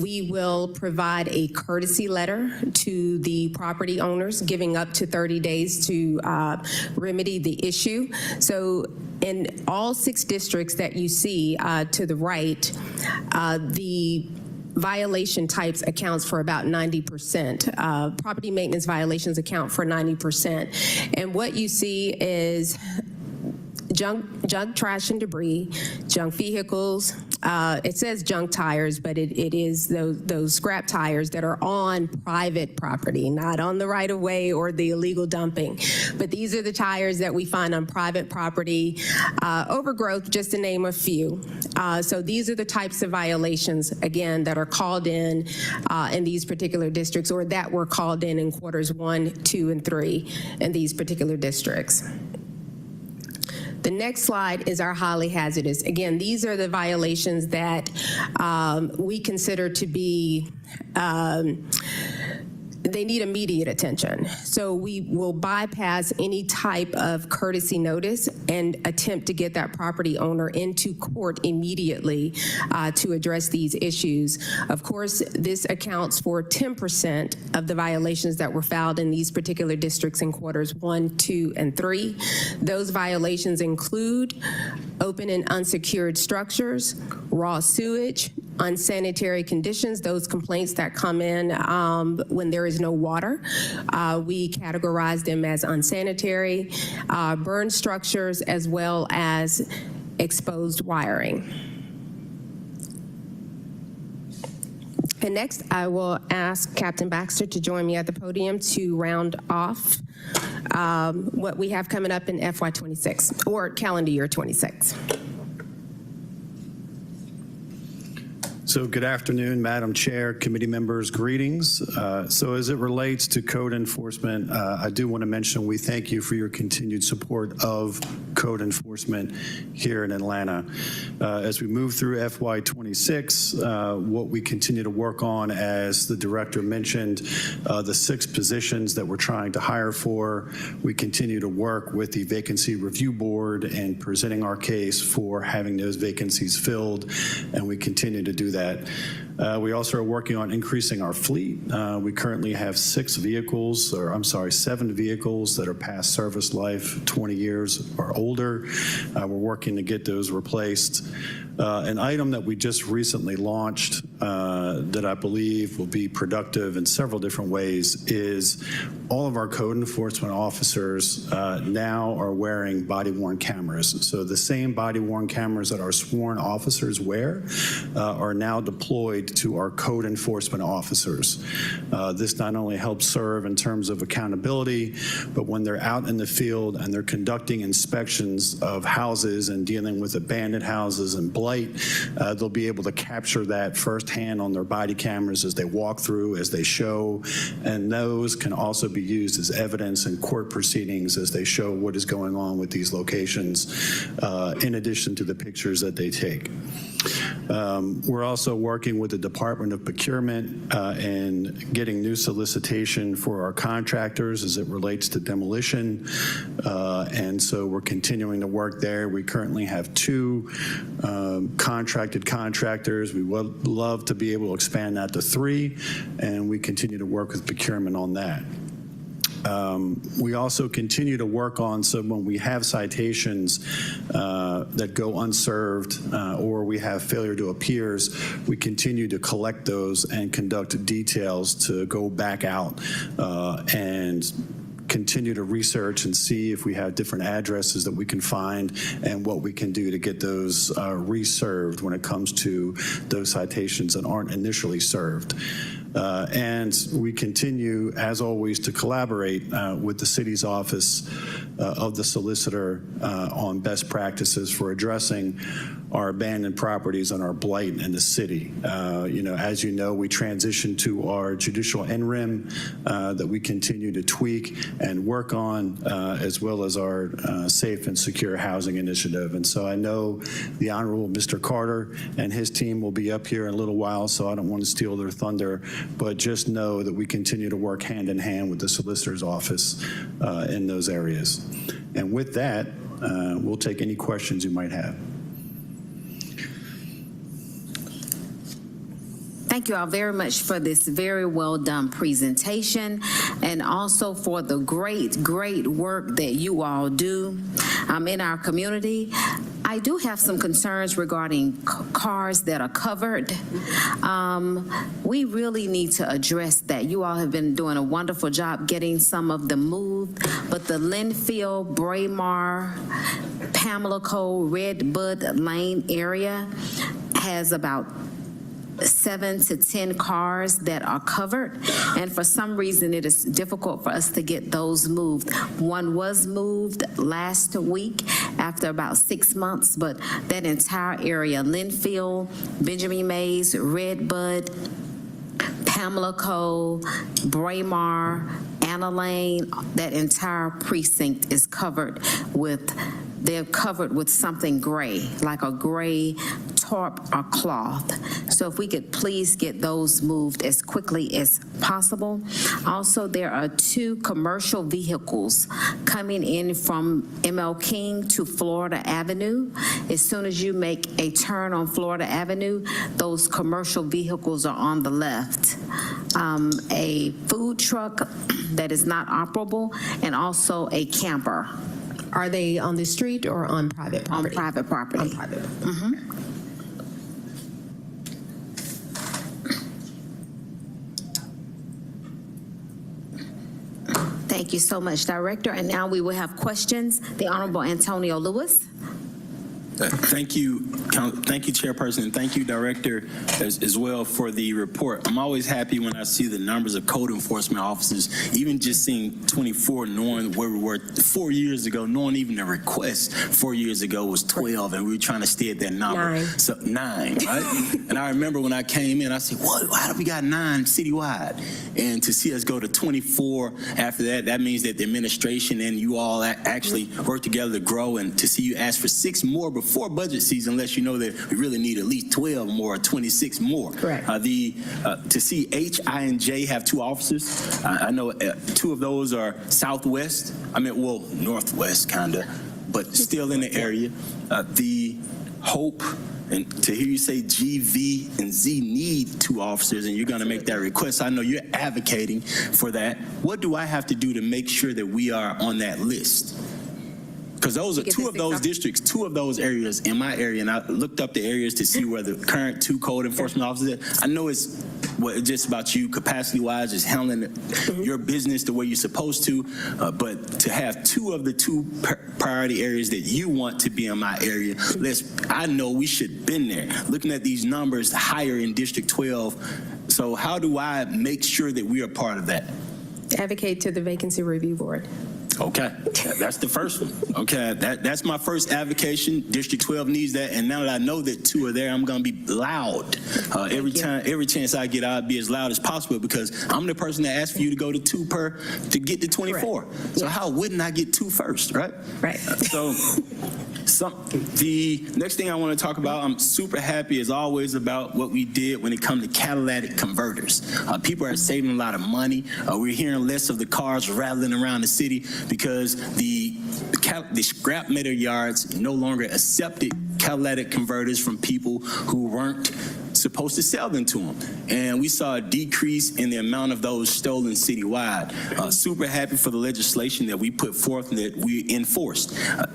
We will provide a courtesy letter to the property owners, giving up to 30 days to remedy the issue. So in all 6 districts that you see to the right, the violation types accounts for about 90%. Property maintenance violations account for 90%. And what you see is junk trash and debris, junk vehicles. It says junk tires, but it is those scrap tires that are on private property, not on the right of way or the illegal dumping. But these are the tires that we find on private property, overgrowth, just to name a few. So these are the types of violations, again, that are called in these particular districts, or that were called in quarters 1, 2, and 3 in these particular districts. The next slide is our highly hazardous. Again, these are the violations that we consider to be they need immediate attention. So we will bypass any type of courtesy notice and attempt to get that property owner into court immediately to address these issues. Of course, this accounts for 10% of the violations that were filed in these particular districts in quarters 1, 2, and 3. Those violations include open and unsecured structures, raw sewage, unsanitary conditions, those complaints that come in when there is no water. We categorize them as unsanitary, burned structures, as well as exposed wiring. And next, I will ask Captain Baxter to join me at the podium to round off what we have coming up in FY26, or calendar year 26. So good afternoon, Madam Chair, committee members, greetings. So as it relates to code enforcement, I do want to mention we thank you for your continued support of code enforcement here in Atlanta. As we move through FY26, what we continue to work on, as the director mentioned, the 6 positions that we're trying to hire for, we continue to work with the Vacancy Review Board and presenting our case for having those vacancies filled, and we continue to do that. We also are working on increasing our fleet. We currently have 7 vehicles that are past service life, 20 years or older. We're working to get those replaced. An item that we just recently launched that I believe will be productive in several different ways is all of our code enforcement officers now are wearing body-worn cameras. So the same body-worn cameras that our sworn officers wear are now deployed to our code enforcement officers. This not only helps serve in terms of accountability, but when they're out in the field and they're conducting inspections of houses and dealing with abandoned houses and blight, they'll be able to capture that firsthand on their body cameras as they walk through, as they show, and those can also be used as evidence in court proceedings as they show what is going on with these locations, in addition to the pictures that they take. We're also working with the Department of Procurement and getting new solicitation for our contractors as it relates to demolition, and so we're continuing to work there. We currently have 2 contracted contractors. We would love to be able to expand that to 3, and we continue to work with procurement on that. We also continue to work on, so when we have citations that go unserved or we have failure to appears, we continue to collect those and conduct details to go back out and continue to research and see if we have different addresses that we can find and what we can do to get those reserved when it comes to those citations that aren't initially served. And we continue, as always, to collaborate with the city's office of the solicitor on best practices for addressing our abandoned properties and our blight in the city. As you know, we transitioned to our judicial NREM that we continue to tweak and work on, as well as our safe and secure housing initiative. And so I know the Honorable Mr. Carter and his team will be up here in a little while, so I don't want to steal their thunder, but just know that we continue to work hand in hand with the solicitor's office in those areas. And with that, we'll take any questions you might have. Thank you all very much for this very well done presentation, and also for the great work that you all do in our community. I do have some concerns regarding cars that are covered. We really need to address that. You all have been doing a wonderful job getting some of them moved, but the Linfield, Braemar, Pamela Cole, Red Bud Lane area has about 7 to 10 cars that are covered, and for some reason it is difficult for us to get those moved. One was moved last week after about 6 months, but that entire area, Linfield, Benjamin Mays, Red Bud, Pamela Cole, Braemar, Anna Lane, that entire precinct is covered with, they're covered with something gray, like a gray tarp or cloth. So if we could please get those moved as quickly as possible. Also, there are 2 commercial vehicles coming in from ML King to Florida Avenue. As soon as you make a turn on Florida Avenue, those commercial vehicles are on the left. A food truck that is not operable, and also a camper. Are they on the street or on private property? On private property. On private. Mm-hmm. Thank you so much, Director. And now we will have questions. The Honorable Antonio Lewis. Thank you, Chairperson, and thank you, Director, as well for the report. I'm always happy when I see the numbers of code enforcement officers, even just seeing 24, knowing where we were 4 years ago, knowing even the request 4 years ago was 12, and we were trying to stay at that number. 9. So 9, right? And I remember when I came in, I said, what? Why do we got 9 citywide? And to see us go to 24 after that, that means that the administration and you all actually work together to grow, and to see you ask for 6 more before budget season lets you know that we really need at least 12 more, 26 more. Correct. To see H, I, and J have 2 officers, I know 2 of those are southwest, northwest kind of, but still in the area. The Hope, and to hear you say G, V, and Z need 2 officers, and you're going to make that request. I know you're advocating for that. What do I have to do to make sure that we are on that list? Because those are 2 of those districts, 2 of those areas in my area, and I looked up the areas to see where the current 2 code enforcement officers are. I know it's just about you capacity-wise, just handling your business the way you're supposed to, but to have 2 of the 2 priority areas that you want to be in my area, I know we should have been there. Looking at these numbers higher in District 12, so how do I make sure that we are part of that? Advocate to the Vacancy Review Board. Okay, that's the first one. Okay, that's my first advocation. District 12 needs that, and now that I know that 2 are there, I'm going to be loud. Every chance I get, I'll be as loud as possible, because I'm the person that asked for you to go to 2 per to get to 24. Correct. So how wouldn't I get 2 first, right? Right. The next thing I want to talk about, I'm super happy as always about what we did when it comes to catalytic converters. People are saving a lot of money. We're hearing less of the cars rattling around the city because the scrap metal yards no longer accepted catalytic converters from people who weren't supposed to sell them to them. And we saw a decrease in the amount of those stolen citywide. Super happy for the legislation that we put forth and that we enforced.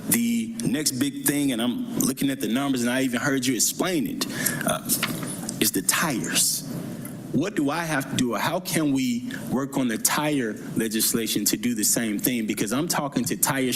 The next big thing, and I'm looking at the numbers and I even heard you explain it, is the tires. What do I have to do, or how can we work on the tire legislation to do the same thing? Because I'm talking to tire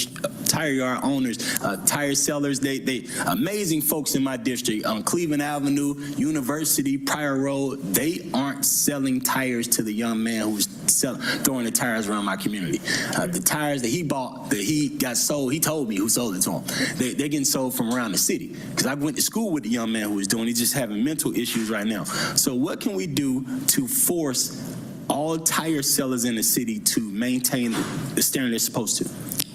tire yard owners, tire sellers. They amazing folks in my district on Cleveland Avenue, University, Pryor Road. They aren't selling tires to the young man who's throwing the tires around my community. The tires that he bought, that he got sold, he told me who sold it to him. They're getting sold from around the city. Because I went to school with the young man who was doing. He's just having mental issues right now. So what can we do to force all tire sellers in the city to maintain the standard they're supposed to?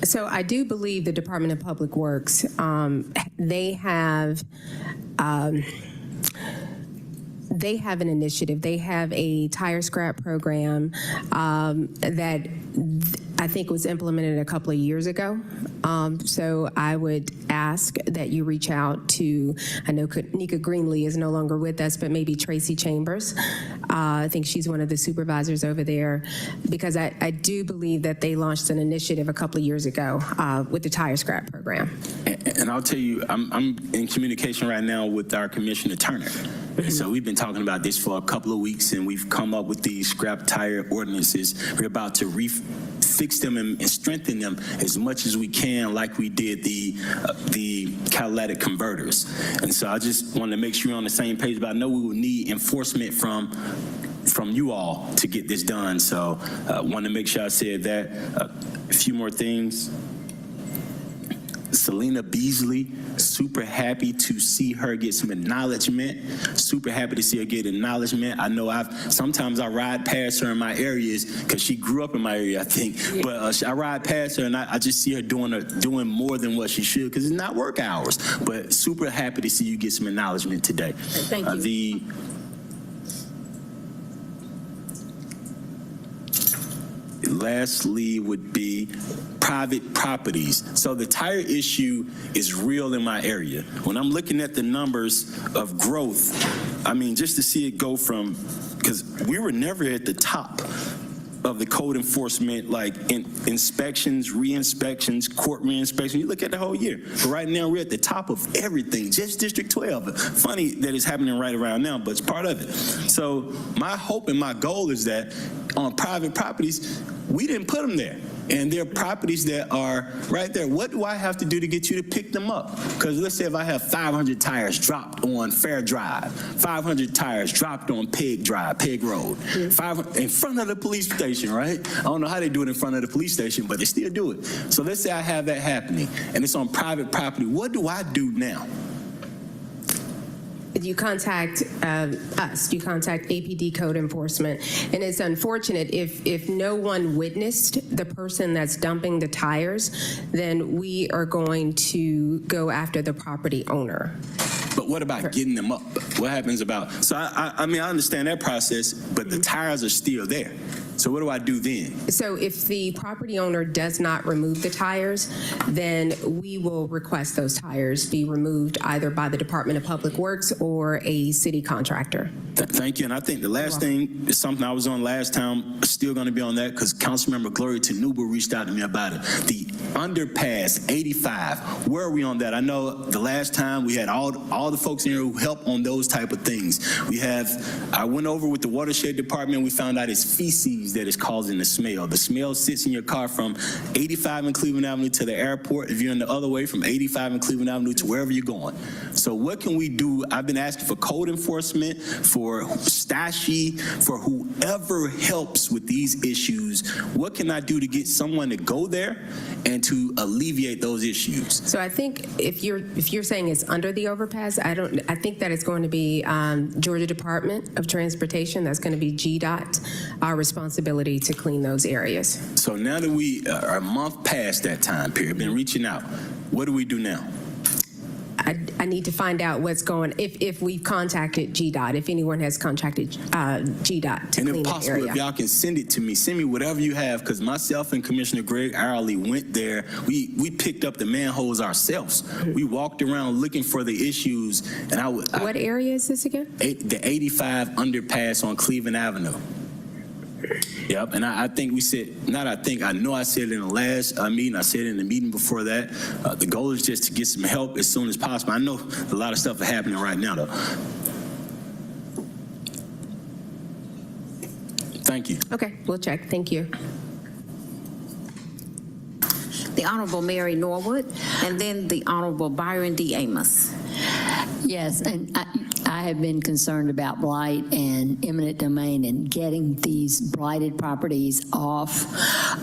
So I do believe the Department of Public Works, they have an initiative. They have a tire scrap program that I think was implemented a couple of years ago. So I would ask that you reach out to, I know Nika Greenlee is no longer with us, but maybe Tracy Chambers. I think she's one of the supervisors over there, because I do believe that they launched an initiative a couple of years ago with the tire scrap program. And I'll tell you, I'm in communication right now with our Commissioner Turner. So we've been talking about this for a couple of weeks, and we've come up with these scrap tire ordinances. We're about to fix them and strengthen them as much as we can, like we did the catalytic converters. And so I just wanted to make sure we're on the same page, but I know we will need enforcement from you all to get this done. So I want to make sure I said that. A few more things. Selena Beasley, super happy to see her get some acknowledgement. Super happy to see her get acknowledgement. I know sometimes I ride past her in my areas because she grew up in my area, I think. Yeah. But I ride past her and I just see her doing more than what she should, because it's not work hours. But super happy to see you get some acknowledgement today. Thank you. Lastly would be private properties. So the tire issue is real in my area. When I'm looking at the numbers of growth, I mean, just to see it go from, because we were never at the top of the code enforcement, like inspections, re-inspections, court re-inspections. You look at the whole year. But right now, we're at the top of everything, just District 12. Funny that it's happening right around now, but it's part of it. So my hope and my goal is that on private properties, we didn't put them there. And there are properties that are right there. What do I have to do to get you to pick them up? Because let's say if I have 500 tires dropped on Fair Drive, 500 tires dropped on Peg Drive, Peg Road, 500 in front of the police station, right? I don't know how they do it in front of the police station, but they still do it. So let's say I have that happening, and it's on private property. What do I do now? You contact us, you contact APD Code Enforcement, and it's unfortunate if no one witnessed the person that's dumping the tires, then we are going to go after the property owner. But what about getting them up? What happens about, so I mean, I understand that process, but the tires are still there. So what do I do then? So if the property owner does not remove the tires, then we will request those tires be removed either by the Department of Public Works or a city contractor. Thank you. And I think the last thing is something I was on last time, still going to be on that, because Councilmember Gloria Tenuba reached out to me about it. The underpass 85, where are we on that? I know the last time we had all the folks in here who help on those type of things. I went over with the watershed department. We found out it's feces that is causing the smell. The smell sits in your car from 85 and Cleveland Avenue to the airport. If you're in the other way, from 85 and Cleveland Avenue to wherever you're going. So what can we do? I've been asking for code enforcement, for Stashi, for whoever helps with these issues. What can I do to get someone to go there and to alleviate those issues? So I think if you're saying it's under the overpass, I think that it's going to be Georgia Department of Transportation. That's going to be GDOT, our responsibility to clean those areas. So now that we are a month past that time period, been reaching out, what do we do now? I need to find out what's going, if we've contacted GDOT, if anyone has contacted GDOT to clean the area. And if possible, if y'all can send it to me, send me whatever you have, because myself and Commissioner Greg Arley went there. We picked up the manholes ourselves. We walked around looking for the issues. And what area is this again? The 85 underpass on Cleveland Avenue. Yep, and I think we said, I know I said it in the last meeting, I said it in the meeting before that. The goal is just to get some help as soon as possible. I know a lot of stuff is happening right now, though. Thank you. Okay, we'll check. Thank you. the Honorable Mary Norwood, and then the Honorable Byron D. Amos. Yes, and I have been concerned about blight and eminent domain and getting these blighted properties off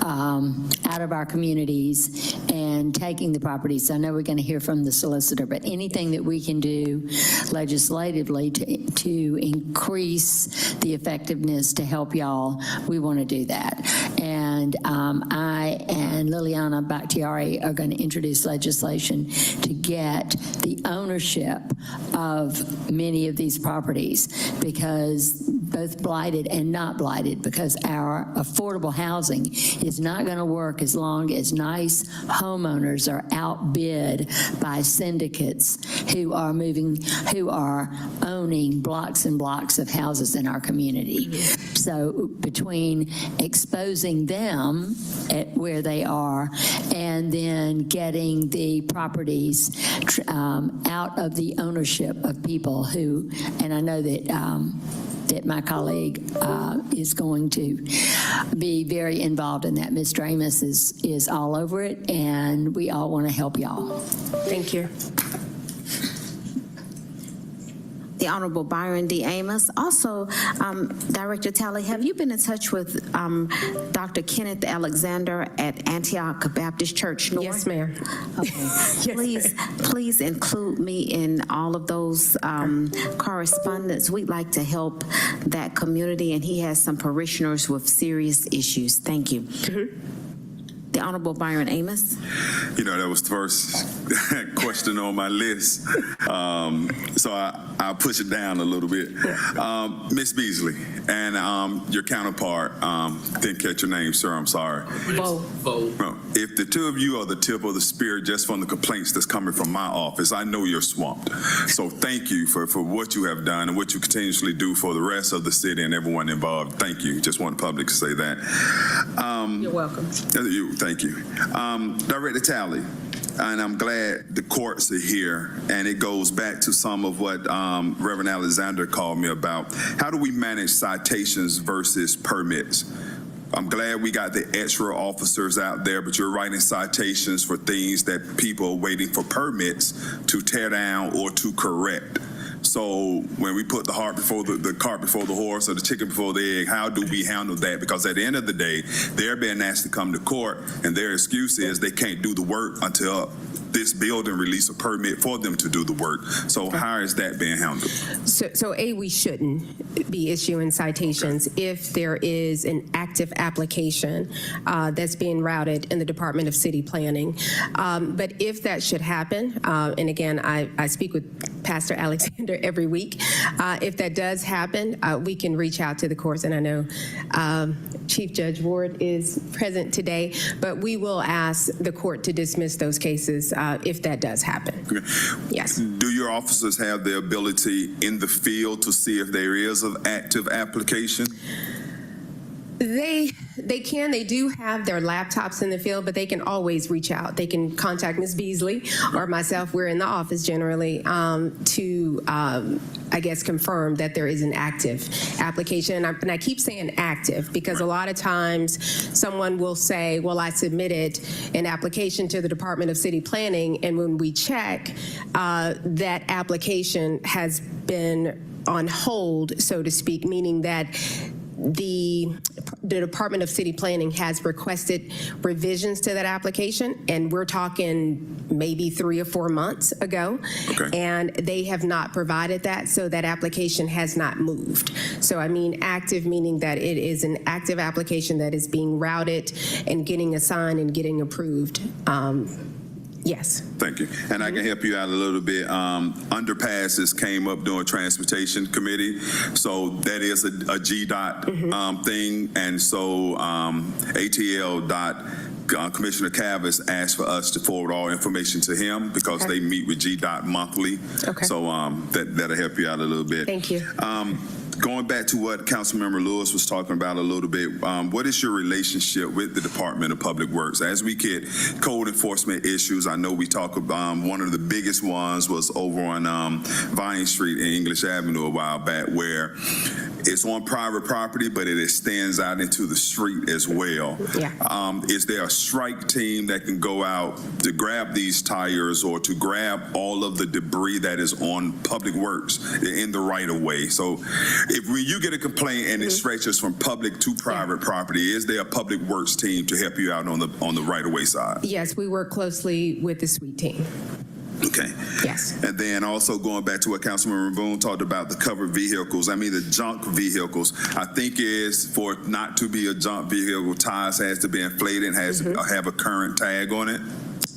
out of our communities and taking the properties. I know we're going to hear from the solicitor, but anything that we can do legislatively to increase the effectiveness to help y'all, we want to do that. And I and Liliana Bakhtiari are going to introduce legislation to get the ownership of many of these properties, because both blighted and not blighted, because our affordable housing is not going to work as long as nice homeowners are outbid by syndicates who are owning blocks and blocks of houses in our community. So between exposing them at where they are and then getting the properties out of the ownership of people who, and I know that that my colleague is going to be very involved in that. Mr. Amos is all over it, and we all want to help y'all. Thank you. The Honorable Byron D. Amos. Also, Director Talley, have you been in touch with Dr. Kenneth Alexander at Antioch Baptist Church North? Yes, ma'am. Okay. Please include me in all of those correspondence. We'd like to help that community, and he has some parishioners with serious issues. Thank you. The Honorable Byron Amos. You know, that was the first question on my list. So I'll push it down a little bit. Ms. Beasley and your counterpart, didn't catch your name, sir, I'm sorry. Bo. If the two of you are the tip of the spear just from the complaints that's coming from my office, I know you're swamped. So thank you for what you have done and what you continuously do for the rest of the city and everyone involved. Thank you. Just want the public to say that. You're welcome. Thank you. Director Talley, and I'm glad the courts are here, and it goes back to some of what Reverend Alexander called me about. How do we manage citations versus permits? I'm glad we got the extra officers out there, but you're writing citations for things that people are waiting for permits to tear down or to correct. So when we put the cart before the horse, or the chicken before the egg, how do we handle that? Because at the end of the day, they're being asked to come to court, and their excuse is they can't do the work until this building release a permit for them to do the work. So how is that being handled? So we shouldn't be issuing citations if there is an active application that's being routed in the Department of City Planning. But if that should happen, and again, I speak with Pastor Alexander every week. If that does happen, we can reach out to the courts, and I know Chief Judge Ward is present today, but we will ask the court to dismiss those cases if that does happen. Okay. Yes. Do your officers have the ability in the field to see if there is an active application? They do have their laptops in the field, but they can always reach out. They can contact Ms. Beasley or myself. We're in the office generally to, I guess, confirm that there is an active application. And I keep saying active because a lot of times someone will say, well, I submitted an application to the Department of City Planning, and when we check, that application has been on hold, so to speak, meaning that the Department of City Planning has requested revisions to that application, and we're talking maybe 3 or 4 months ago, and they have not provided that, so that application has not moved. So I mean active, meaning that it is an active application that is being routed and getting assigned and getting approved. Yes. Thank you. And I can help you out a little bit. Underpasses came up during Transportation Committee. So that is a GDOT thing. And so ATL Commissioner Cavas asked for us to forward all information to him because they meet with GDOT monthly. So that'll help you out a little bit. Thank you. Going back to what Councilmember Lewis was talking about a little bit, what is your relationship with the Department of Public Works? As we get code enforcement issues, I know we talk about one of the biggest ones was over on Vine Street and English Avenue a while back, where it's on private property, but it extends out into the street as well. Yeah. Is there a strike team that can go out to grab these tires or to grab all of the debris that is on public works in the right of way? So if you get a complaint and it stretches from public to private property, is there a public works team to help you out on the right of way side? Yes, we work closely with the SWEET team. Okay. Yes. And then also going back to what Councilmember Boone talked about, the covered vehicles, I mean the junk vehicles, I think is for it not to be a junk vehicle, tires has to be inflated and has to have a current tag on it.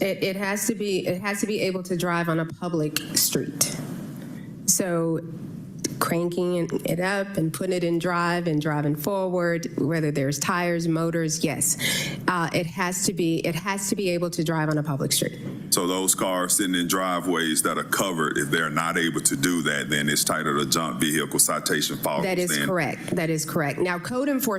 It has to be able to drive on a public street. So cranking it up and putting it in drive and driving forward, whether there's tires, motors, yes. It has to be able to drive on a public street. So those cars sitting in driveways that are covered, if they're not able to do that, then it's titled a junk vehicle citation follows. That is correct. That is correct. Now, code enforcement